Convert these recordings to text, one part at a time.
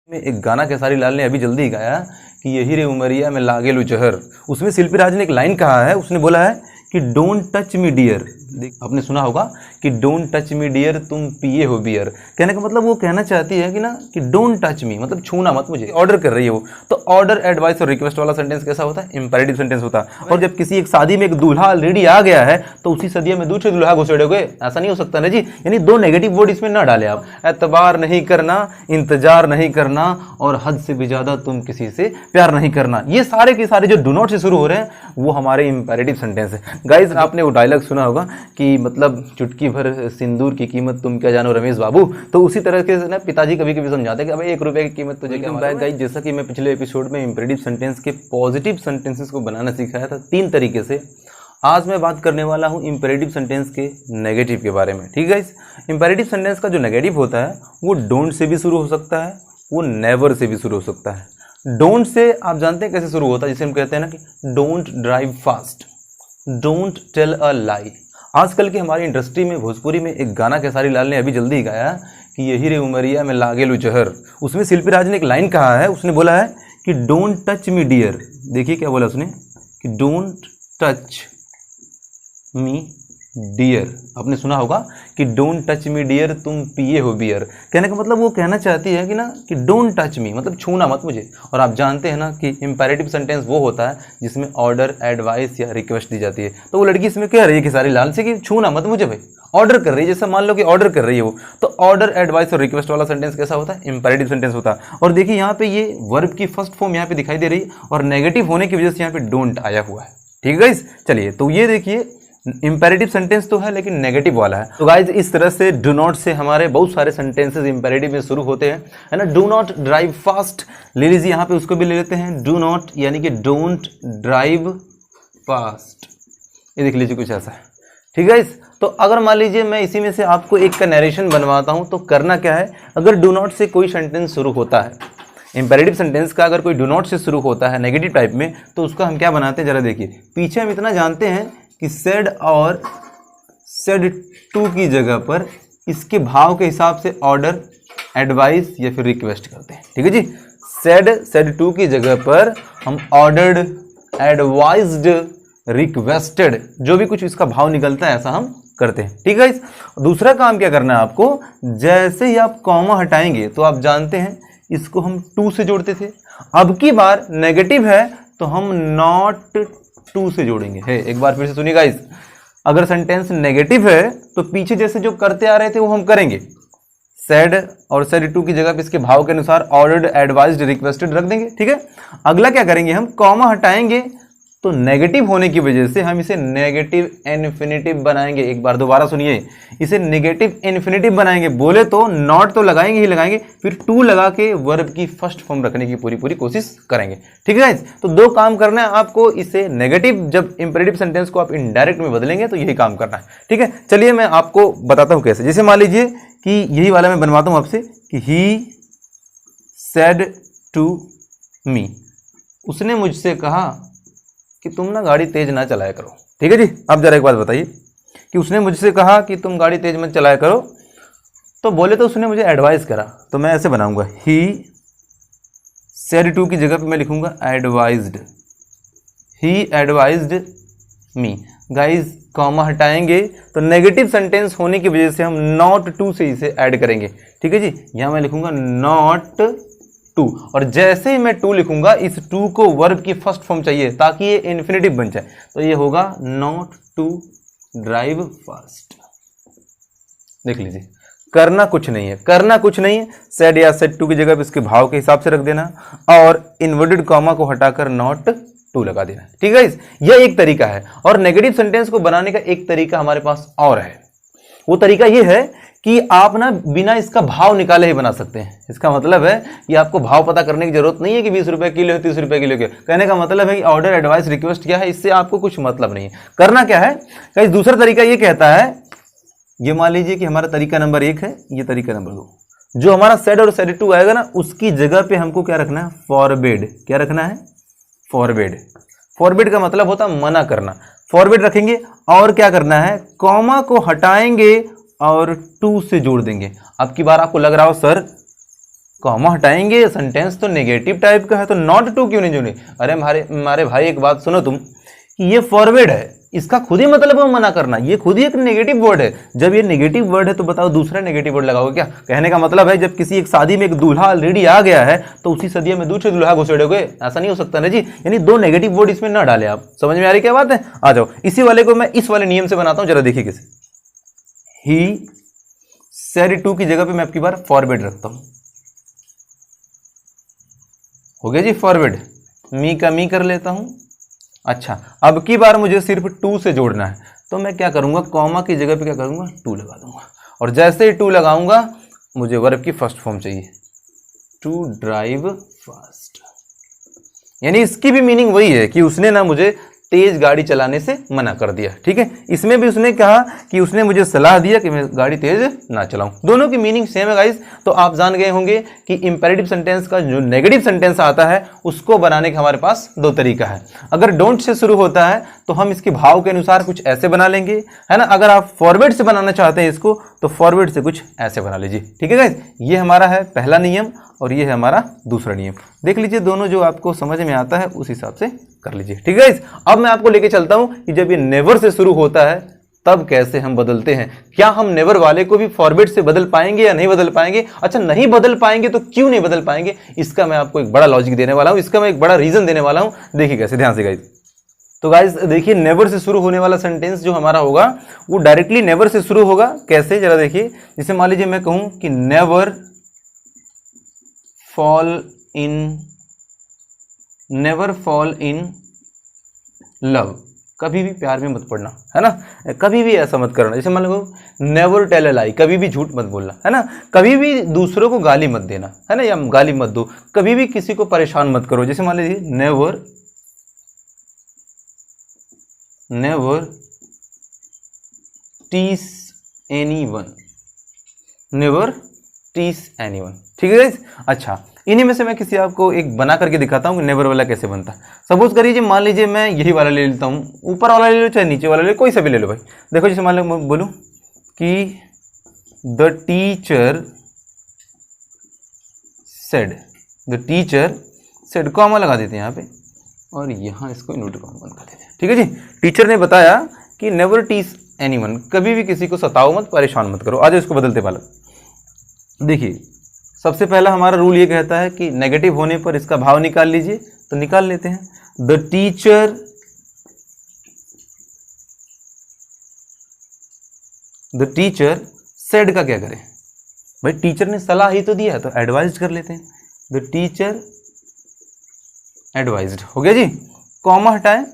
में एक गाना खेसारी लाल ने अभी जल्दी ही गाया कि यही रे उमरिया में लागे लो जहर। उसमें शिल्पी राज ने एक लाइन कहा है, उसने बोला है कि डोंट टच मी डियर। आपने सुना होगा कि डोंट टच मी डियर, तुम पिए हो बियर। कहने का मतलब वो कहना चाहती है कि ना कि डोंट टच मी, मतलब छूना मत मुझे। ऑर्डर कर रही है वो। तो ऑर्डर, एडवाइस और रिक्वेस्ट वाला सेंटेंस कैसा होता है? इंपेरेटिव सेंटेंस होता है। और जब किसी एक शादी में एक दूल्हा ऑलरेडी आ गया है तो उसी सदिया में दूसरे दूल्हा घुसेड़ोगे, ऐसा नहीं हो सकता ना जी। यानी दो नेगेटिव वर्ड इसमें ना डाले आप। एतबार नहीं करना, इंतजार नहीं करना और हद से भी ज्यादा तुम किसी से प्यार नहीं करना, ये सारे के सारे जो डू नॉट से शुरू हो रहे हैं वो हमारे इंपेरेटिव सेंटेंस है। गाइस, आपने वो डायलॉग सुना होगा कि मतलब चुटकी भर सिंदूर की कीमत तुम क्या जानो रमेश बाबू। तो उसी तरह के ना पिताजी कभी कभी समझाते हैं कि भाई 1 रुपए की कीमत तुझे क्या मालूम। गाइस, जैसा कि मैं पिछले एपिसोड में इंपेरेटिव सेंटेंस के पॉजिटिव सेंटेंसेस को बनाना सिखाया था 3 तरीके से, आज मैं बात करने वाला हूं इंपेरेटिव सेंटेंस के नेगेटिव के बारे में। ठीक है गाइस, इंपेरेटिव सेंटेंस का जो नेगेटिव होता है वो डोंट से भी शुरू हो सकता है, वो नेवर से भी शुरू हो सकता है। डोंट से आप जानते हैं कैसे शुरू होता है, जिसे हम कहते हैं ना कि don't drive fast, don't tell a lie. आजकल की हमारी इंडस्ट्री में, भोजपुरी में एक गाना खेसारी लाल ने अभी जल्दी ही गाया कि यही रे उमरिया में लागे लो जहर। उसमें शिल्पी राज ने एक लाइन कहा है, उसने बोला है कि डोंट टच मी डियर। देखिए क्या बोला उसने कि डोंट टच मी डियर। आपने सुना होगा कि डोंट टच मी डियर, तुम पिए हो बियर। कहने का मतलब वो कहना चाहती है कि ना कि डोंट टच मी, मतलब छूना मत मुझे। और आप जानते हैं ना कि इंपेरेटिव सेंटेंस वो होता है जिसमें ऑर्डर, एडवाइस या रिक्वेस्ट दी जाती है। तो वो लड़की इसमें कह रही है खेसारी लाल से कि छूना मत मुझे भाई। ऑर्डर कर रही है, जैसे मान लो कि ऑर्डर कर रही है वो। तो ऑर्डर, एडवाइस और रिक्वेस्ट वाला सेंटेंस कैसा होता है? इंपेरेटिव सेंटेंस होता है। और देखिए यहाँ पे ये वर्ब की फर्स्ट फॉर्म यहाँ पे दिखाई दे रही है और नेगेटिव होने की वजह से यहाँ पे डोंट आया हुआ है। ठीक है गाइस, चलिए तो ये देखिए इंपेरेटिव सेंटेंस तो है लेकिन नेगेटिव वाला है। तो गाइज, इस तरह से डू नॉट से हमारे बहुत सारे सेंटेंसेस इंपेरेटिव में शुरू होते हैं, है ना। डू नॉट ड्राइव फास्ट ले लीजिए, यहाँ पे उसको भी ले लेते हैं। डू नॉट यानी कि डोंट ड्राइव फास्ट, ये देख लीजिए कुछ ऐसा है। ठीक है। तो अगर मान लीजिए मैं इसी में से आपको एक का नरेशन बनवाता हूं तो करना क्या है, अगर डू नॉट से कोई सेंटेंस शुरू होता है, इंपेरेटिव सेंटेंस का अगर कोई डू नॉट से शुरू होता है नेगेटिव टाइप में, तो उसका हम क्या बनाते हैं जरा देखिए। पीछे हम इतना जानते हैं कि सेड और सेड टू की जगह पर इसके भाव के हिसाब से ऑर्डर, एडवाइस या फिर रिक्वेस्ट करते हैं। ठीक है जी, सेड टू की जगह पर हम ऑर्डर्ड, एडवाइज्ड, रिक्वेस्टेड, जो भी कुछ इसका भाव निकलता है ऐसा हम करते हैं। ठीक है। दूसरा काम क्या करना है आपको, जैसे ही आप कॉमा हटाएंगे तो आप जानते हैं इसको हम टू से जोड़ते थे, अब की बार नेगेटिव है तो हम नॉट टू से जोड़ेंगे। है, एक बार फिर से सुनिए गाइस, अगर सेंटेंस नेगेटिव है तो पीछे जैसे जो करते आ रहे थे वो हम करेंगे। सेड और सेड टू की जगह पे इसके भाव के अनुसार ऑर्डर्ड, एडवाइज्ड, रिक्वेस्टेड रख देंगे। ठीक है। अगला क्या करेंगे, हम कॉमा हटाएंगे तो नेगेटिव होने की वजह से हम इसे नेगेटिव इन्फिनिटिव बनाएंगे। एक बार दोबारा सुनिए, इसे नेगेटिव इन्फिनिटिव बनाएंगे। बोले तो नॉट तो लगाएंगे ही लगाएंगे, फिर टू लगा के वर्ब की फर्स्ट फॉर्म रखने की पूरी कोशिश करेंगे। ठीक है। तो दो काम करना है आपको, इसे नेगेटिव, जब इंपेरेटिव सेंटेंस को आप इनडायरेक्ट में बदलेंगे तो यही काम करना है। ठीक है। चलिए मैं आपको बताता हूं कैसे। जैसे मान लीजिए कि यही वाला मैं बनवाता हूं आपसे कि ही सेड टू मी, उसने मुझसे कहा कि तुम ना गाड़ी तेज ना चलाया करो। ठीक है जी। अब जरा एक बात बताइए कि उसने मुझसे कहा कि तुम गाड़ी तेज मत चलाया करो, तो बोले तो उसने मुझे एडवाइस करा, तो मैं ऐसे बनाऊंगा, ही सेड टू की जगह पे मैं लिखूंगा एडवाइज्ड, ही एडवाइज्ड मी। गाइज, कॉमा हटाएंगे तो नेगेटिव सेंटेंस होने की वजह से हम नॉट टू से इसे ऐड करेंगे। ठीक है जी, यहां मैं लिखूंगा नॉट टू, और जैसे ही मैं टू लिखूंगा इस टू को वर्ब की फर्स्ट फॉर्म चाहिए ताकि ये इन्फिनिटिव बन जाए, तो ये होगा नॉट टू ड्राइव फास्ट। देख लीजिए, करना कुछ नहीं है, करना कुछ नहीं है। सेड या सेड टू की जगह पे इसके भाव के हिसाब से रख देना और इन्वर्टेड कॉमा को हटाकर नॉट टू लगा देना। ठीक है। यह एक तरीका है। और नेगेटिव सेंटेंस को बनाने का एक तरीका हमारे पास और है। वो तरीका ये है कि आप ना बिना इसका भाव निकाले ही बना सकते हैं। इसका मतलब है कि आपको भाव पता करने की जरूरत नहीं है कि 20 रुपए किलो है, 30 रुपए किलो के। कहने का मतलब है कि ऑर्डर, एडवाइस, रिक्वेस्ट क्या है, इससे आपको कुछ मतलब नहीं है। करना क्या है, कहीं दूसरा तरीका ये कहता है, ये मान लीजिए कि हमारा तरीका नंबर 1 है, ये तरीका नंबर 2, जो हमारा सेड और सेड टू आएगा ना, उसकी जगह पे हमको क्या रखना है, फॉरबिड। क्या रखना है, फॉरबिड। फॉरबिड का मतलब होता है मना करना। फॉरबिड रखेंगे और क्या करना है, कॉमा को हटाएंगे और टू से जोड़ देंगे। अब की बार आपको लग रहा हो सर कॉमा हटाएंगे, सेंटेंस तो नेगेटिव टाइप का है, तो नॉट टू क्यों नहीं जुड़े? अरे हमारे भाई एक बात सुनो तुम, कि ये फॉरवर्ड है, इसका खुद ही मतलब है मना करना, ये खुद ही एक नेगेटिव वर्ड है। जब ये नेगेटिव वर्ड है तो बताओ दूसरा नेगेटिव वर्ड लगाओगे क्या? कहने का मतलब है जब किसी एक शादी में एक दूल्हा ऑलरेडी आ गया है तो उसी सदिया में दूसरे दूल्हा घुसेड़ोगे, ऐसा नहीं हो सकता ना जी। यानी दो नेगेटिव वर्ड इसमें ना डाले आप। समझ में आ रही क्या बात है? आ जाओ, इसी वाले को मैं इस वाले नियम से बनाता हूं, जरा देखिए कैसे। ही सेड टू की जगह पे मैं आपकी बार फॉरवर्ड रखता हूं। हो गया जी फॉरवर्ड। मी का मी कर लेता हूं। अच्छा, अब की बार मुझे सिर्फ टू से जोड़ना है, तो मैं क्या करूंगा, कॉमा की जगह पे क्या करूंगा, टू लगा दूंगा। और जैसे ही टू लगाऊंगा मुझे वर्ब की फर्स्ट फॉर्म चाहिए, टू ड्राइव फास्ट। यानी इसकी भी मीनिंग वही है कि उसने ना मुझे तेज गाड़ी चलाने से मना कर दिया। ठीक है, इसमें भी उसने कहा कि उसने मुझे सलाह दिया कि मैं गाड़ी तेज ना चलाऊं। दोनों की मीनिंग सेम है गाइस। तो आप जान गए होंगे कि इंपेरेटिव सेंटेंस का जो नेगेटिव सेंटेंस आता है उसको बनाने का हमारे पास दो तरीका है। अगर डोंट से शुरू होता है तो हम इसके भाव के अनुसार कुछ ऐसे बना लेंगे, है ना। अगर आप फॉरवर्ड से बनाना चाहते हैं इसको तो फॉरवर्ड से कुछ ऐसे बना लीजिए। ठीक है गाइस, ये हमारा है पहला नियम और ये है हमारा दूसरा नियम। देख लीजिए, दोनों जो आपको समझ में आता है उस हिसाब से कर लीजिए। ठीक है गाइस, अब मैं आपको लेके चलता हूं कि जब ये नेवर से शुरू होता है तब कैसे हम बदलते हैं। क्या हम नेवर वाले को भी फॉरवर्ड से बदल पाएंगे या नहीं बदल पाएंगे? अच्छा, नहीं बदल पाएंगे तो क्यों नहीं बदल पाएंगे, इसका मैं आपको एक बड़ा लॉजिक देने वाला हूं, इसका मैं एक बड़ा रीजन देने वाला हूं। देखिए कैसे, ध्यान से गाइस। तो गाइस देखिए, नेवर से शुरू होने वाला सेंटेंस जो हमारा होगा वो डायरेक्टली नेवर से शुरू होगा। कैसे, जरा देखिए। जैसे मान लीजिए मैं कहूं कि नेवर फॉल इन लव, कभी भी प्यार में मत पड़ना, है ना। कभी भी ऐसा मत करना। जैसे मान लो नेवर टेल अ लाई, कभी भी झूठ मत बोलना, है ना। कभी भी दूसरों को गाली मत देना, है ना, या गाली मत दो। कभी भी किसी को परेशान मत करो। जैसे मान लीजिए नेवर टीस एनीवन, नेवर टीस एनीवन। ठीक है गाइस। अच्छा, इन्हीं में से मैं किसी आपको एक बना करके दिखाता हूँ कि नेवर वाला कैसे बनता है। सपोज करिए, मान लीजिए मैं यही वाला ले लेता हूँ, ऊपर वाला ले लो चाहे नीचे वाला ले लो, कोई सा भी ले लो भाई। देखो, जैसे मान लो मैं बोलूँ कि द टीचर सेड, कॉमा लगा देते हैं यहाँ पे और यहाँ इसको इन्वर्टेड कॉमा बंद कर देते हैं। ठीक है जी। टीचर ने बताया कि नेवर टीस एनीवन, कभी भी किसी को सताओ मत, परेशान मत करो। आज इसको बदलते बालक। देखिए, सबसे पहला हमारा रूल ये कहता है कि नेगेटिव होने पर इसका भाव निकाल लीजिए, तो निकाल लेते हैं। द टीचर सेड का क्या करें भाई, टीचर ने सलाह ही तो दिया है तो एडवाइज्ड कर लेते हैं। द टीचर एडवाइज्ड, हो गया जी। कॉमा हटाएं,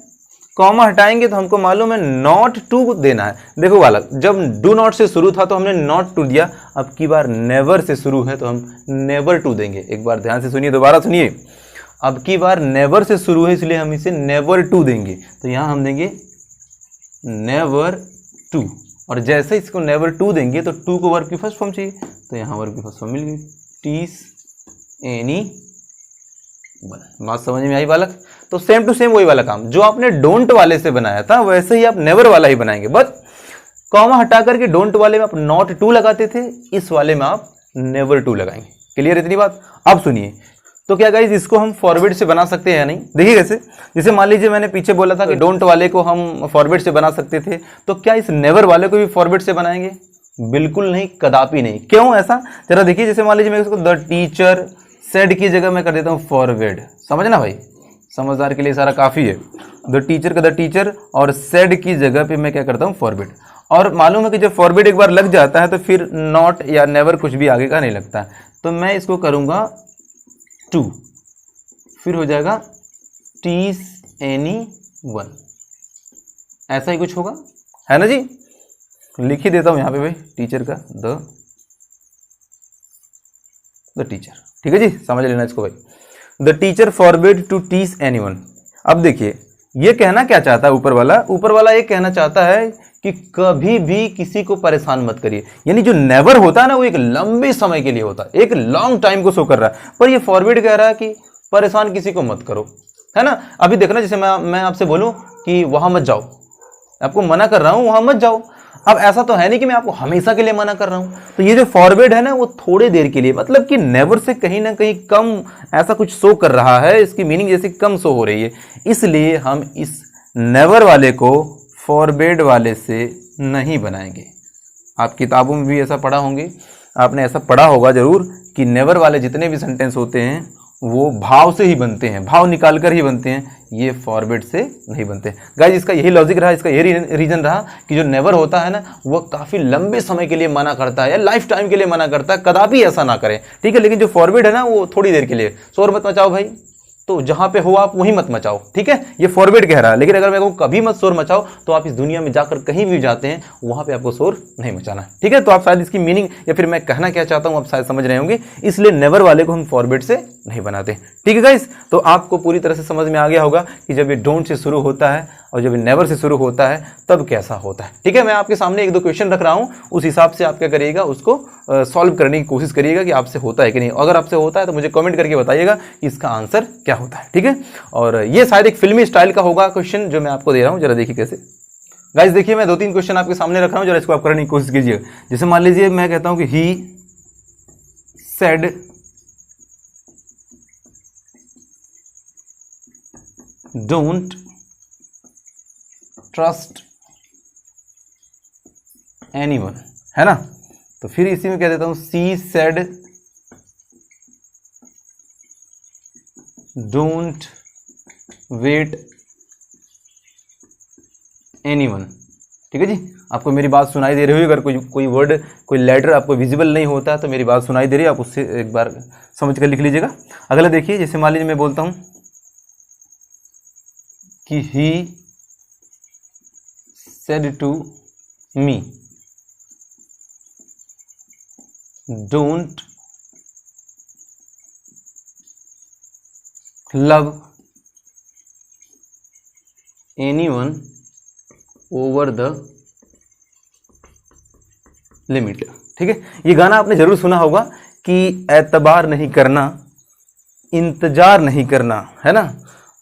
कॉमा हटाएंगे तो हमको मालूम है नॉट टू देना है। देखो बालक, जब डू नॉट से शुरू था तो हमने नॉट टू दिया, अब की बार नेवर से शुरू है तो हम नेवर टू देंगे। एक बार ध्यान से सुनिए, दोबारा सुनिए। अब की बार नेवर से शुरू है इसलिए हम इसे नेवर टू देंगे, तो यहां हम देंगे नेवर टू। और जैसे इसको नेवर टू देंगे तो टू को वर्ब की फर्स्ट फॉर्म चाहिए, तो यहां वर्ब की फर्स्ट फॉर्म मिल गई, टीस एनी वन। बात समझ में आई बालक? तो सेम टू सेम वही वाला काम जो आपने डोंट वाले से बनाया था वैसे ही आप नेवर वाला ही बनाएंगे। बस कॉमा हटा करके डोंट वाले में आप नॉट टू लगाते थे, इस वाले में आप नेवर टू लगाएंगे। क्लियर इतनी बात? अब सुनिए, तो क्या गाइस इसको हम फॉरवर्ड से बना सकते हैं या नहीं? देखिए कैसे। जैसे मान लीजिए मैंने पीछे बोला था कि डोंट वाले को हम फॉरवर्ड से बना सकते थे, तो क्या इस नेवर वाले को भी फॉरवर्ड से बनाएंगे? बिल्कुल नहीं, कदापि नहीं। क्यों ऐसा, जरा देखिए। जैसे मान लीजिए मैं इसको द टीचर सेड की जगह मैं कर देता हूँ फॉरवर्ड। समझना भाई, समझदार के लिए सारा काफी है। द टीचर का द टीचर और सेड की जगह पे मैं क्या करता हूँ फॉरवर्ड। और मालूम है कि जब फॉरवर्ड एक बार लग जाता है तो फिर नॉट या नेवर कुछ भी आगे का नहीं लगता। तो मैं इसको करूंगा टू, फिर हो जाएगा टीस एनी वन। ऐसा ही कुछ होगा, है ना जी। लिख ही देता हूं यहां पे भाई, टीचर का द टीचर। ठीक है जी, समझ लेना इसको भाई। द टीचर फॉरबिड टू टीस एनीवन। अब देखिए ये कहना क्या चाहता है ऊपर वाला ये कहना चाहता है कि कभी भी किसी को परेशान मत करिए। यानी जो नेवर होता है ना वो एक लंबे समय के लिए होता है, एक लॉन्ग टाइम को शो कर रहा है। पर ये फॉरवर्ड कह रहा है कि परेशान किसी को मत करो, है ना। अभी देखना, जैसे मैं आपसे बोलूं कि वहां मत जाओ, आपको मना कर रहा हूं वहां मत जाओ। अब ऐसा तो है नहीं कि मैं आपको हमेशा के लिए मना कर रहा हूं, तो ये जो फॉरवर्ड है ना वो थोड़ी देर के लिए, मतलब कि नेवर से कहीं ना कहीं कम ऐसा कुछ शो कर रहा है, इसकी मीनिंग जैसे कम शो हो रही है, इसलिए हम इस नेवर वाले को फॉरवर्ड वाले से नहीं बनाएंगे। आप किताबों में भी ऐसा पढ़ा होंगे, आपने ऐसा पढ़ा होगा जरूर कि नेवर वाले जितने भी सेंटेंस होते हैं वो भाव से ही बनते हैं, भाव निकाल कर ही बनते हैं, ये फॉरवर्ड से नहीं बनते। गाइस इसका यही लॉजिक रहा, इसका यही रीजन रहा कि जो नेवर होता है ना वो काफ़ी लंबे समय के लिए मना करता है या लाइफ टाइम के लिए मना करता है, कदापि ऐसा ना करें, ठीक है। लेकिन जो फॉरवर्ड है ना वो थोड़ी देर के लिए, शोर मत मचाओ भाई, तो जहां पे हो आप वहीं मत मचाओ, ठीक है, ये फॉरवर्ड कह रहा है। लेकिन अगर मैं कहूं कभी मत शोर मचाओ, तो आप इस दुनिया में जाकर कहीं भी जाते हैं वहां पे आपको शोर नहीं मचाना, ठीक है। तो आप शायद इसकी मीनिंग या फिर मैं कहना क्या चाहता हूं आप शायद समझ रहे होंगे, इसलिए नेवर वाले को हम फॉरवर्ड से नहीं बनाते, ठीक है गाइस। तो आपको पूरी तरह से समझ में आ गया होगा कि जब ये डोंट से शुरू होता है और जब ये नेवर से शुरू होता है तब कैसा होता है, ठीक है। मैं आपके सामने एक दो क्वेश्चन रख रहा हूं, उस हिसाब से आप क्या करिएगा, उसको सॉल्व करने की कोशिश करिएगा कि आपसे होता है कि नहीं। अगर आपसे होता है तो मुझे कमेंट करके बताइएगा कि इसका आंसर क्या होता है, ठीक है। और ये शायद एक फिल्मी स्टाइल का होगा क्वेश्चन जो मैं आपको दे रहा हूं, जरा देखिए कैसे। गाइस देखिए मैं 2-3 क्वेश्चन आपके सामने रख रहा हूं, जरा इसको आप करने की कोशिश कीजिएगा। जैसे मान लीजिए मैं कहता हूं कि he said don't trust anyone, है ना। तो फिर इसी में कह देता हूं she said don't wait anyone, ठीक है जी। आपको मेरी बात सुनाई दे रही होगी, अगर कोई वर्ड कोई लेटर आपको विजिबल नहीं होता तो मेरी बात सुनाई दे रही है, आप उससे एक बार समझ कर लिख लीजिएगा। अगला देखिए, जैसे मान लीजिए मैं बोलता हूं कि he said to me don't love anyone over the limit, ठीक है। ये गाना आपने जरूर सुना होगा कि एतबार नहीं करना, इंतजार नहीं करना, है ना,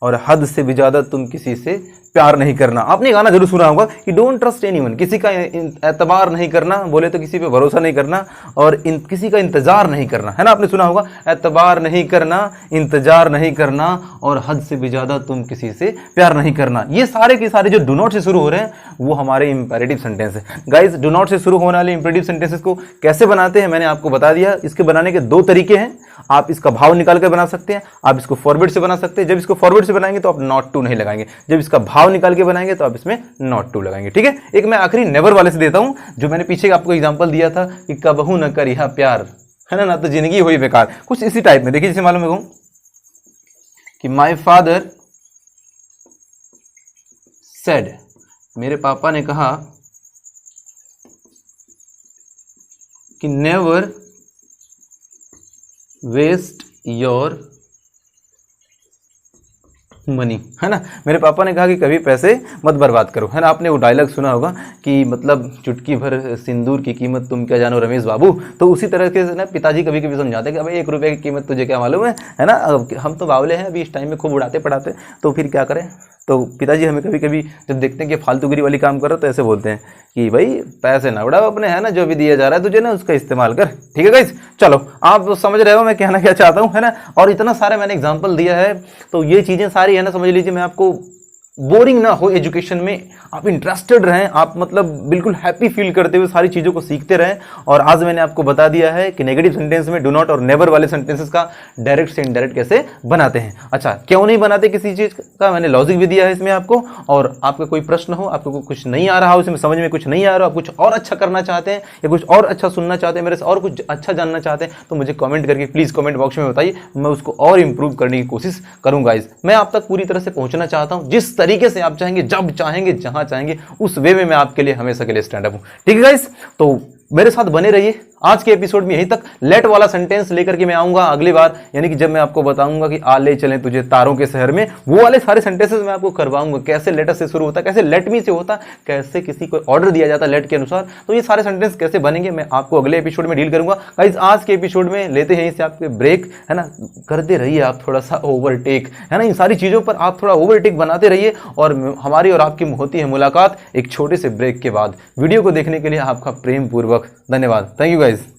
और हद से भी ज्यादा तुम किसी से प्यार नहीं करना। आपने गाना जरूर सुना होगा कि डोंट ट्रस्ट एनीवन, किसी का एतबार नहीं करना, बोले तो किसी पे भरोसा नहीं करना, और किसी का इंतजार नहीं करना, है ना। आपने सुना होगा एतबार नहीं करना, इंतजार नहीं करना, और हद से भी ज्यादा तुम किसी से प्यार नहीं करना। ये सारे के सारे जो डू नॉट से शुरू हो रहे हैं वो हमारे इंपेरेटिव सेंटेंस है। गाइस डू नॉट से शुरू होने वाले इंपेरेटिव सेंटेंसेस को कैसे बनाते हैं मैंने आपको बता दिया। इसके बनाने के 2 तरीके हैं, आप इसका भाव निकाल कर बना सकते हैं, आप इसको फॉरवर्ड से बना सकते हैं। जब इसको फॉरवर्ड से बनाएंगे तो आप नॉट टू नहीं लगाएंगे, जब इसका भाव निकाल के बनाएंगे तो आप इसमें नॉट टू लगाएंगे, ठीक है। एक मैं आखिरी नेवर वाले से देता हूं, जो मैंने पीछे आपको एग्जांपल दिया था कि कबहू न करिहा प्यार, है ना, तो जिंदगी हुई बेकार, कुछ इसी टाइप में। देखिए जैसे मालूम है कि माय फादर सेड, मेरे पापा ने कहा कि नेवर वेस्ट योर मनी, है ना। मेरे पापा ने कहा कि कभी पैसे मत बर्बाद करो, है ना। आपने वो डायलॉग सुना होगा कि मतलब चुटकी भर सिंदूर की कीमत तुम क्या जानो रमेश बाबू। तो उसी तरह के ना पिताजी कभी कभी समझाते हैं कि भाई 1 रुपये की कीमत तुझे क्या मालूम है ना। हम तो बावले हैं अभी इस टाइम में, खूब उड़ाते पढ़ाते, तो फिर क्या करें। तो पिताजी हमें कभी कभी जब देखते हैं कि फालतूगिरी वाली काम करो तो ऐसे बोलते हैं कि भाई पैसे ना उड़ाओ अपने, है ना, जो भी दिया जा रहा है तुझे ना उसका इस्तेमाल कर, ठीक है गाइस। चलो आप समझ रहे हो मैं कहना क्या चाहता हूँ, है ना। और इतना सारा मैंने एग्जांपल दिया है, तो ये चीजें सारी है ना, समझ लीजिए मैं आपको बोरिंग ना हो एजुकेशन में, आप इंटरेस्टेड रहें, आप मतलब बिल्कुल हैप्पी फील करते हुए सारी चीज़ों को सीखते रहें। और आज मैंने आपको बता दिया है कि नेगेटिव सेंटेंस में डू नॉट और नेवर वाले सेंटेंसेस का डायरेक्ट से इनडायरेक्ट कैसे बनाते हैं। अच्छा, क्यों नहीं बनाते किसी चीज़ का, मैंने लॉजिक भी दिया है इसमें आपको। और आपका कोई प्रश्न हो, आपको कुछ नहीं आ रहा हो, उसमें समझ में कुछ नहीं आ रहा हो, आप कुछ और अच्छा करना चाहते हैं या कुछ और अच्छा सुनना चाहते हैं, मेरे से और कुछ अच्छा जानना चाहते हैं, तो मुझे कमेंट करके प्लीज़ कमेंट बॉक्स में बताइए, मैं उसको और इंप्रूव करने की कोशिश करूँगा। मैं आप तक पूरी तरह से पहुँचना चाहता हूँ, जिस तरीके से आप चाहेंगे, जब चाहेंगे, जहां चाहेंगे, उस वे में मैं आपके लिए हमेशा के लिए स्टैंड अप हूं, ठीक है गाइस। तो मेरे साथ बने रहिए। आज के एपिसोड में यहीं तक। लेट वाला सेंटेंस लेकर के मैं आऊंगा अगली बार, यानी कि जब मैं आपको बताऊंगा कि आ ले चलें तुझे तारों के शहर में, वो वाले सारे सेंटेंसेस मैं आपको करवाऊंगा। कैसे लेटर से शुरू होता है, कैसे लेट मी से होता है, कैसे किसी को ऑर्डर दिया जाता है लेट के अनुसार, तो ये सारे सेंटेंस कैसे बनेंगे मैं आपको अगले एपिसोड में डील करूंगा। गाइस आज के एपिसोड में लेते हैं इससे आपके ब्रेक, है ना। करते रहिए आप थोड़ा सा ओवरटेक, है ना, इन सारी चीजों पर आप थोड़ा ओवरटेक बनाते रहिए, और हमारी और आपकी होती है मुलाकात एक छोटे से ब्रेक के बाद। वीडियो को देखने के लिए आपका प्रेम पूर्वक धन्यवाद। Thank you guys.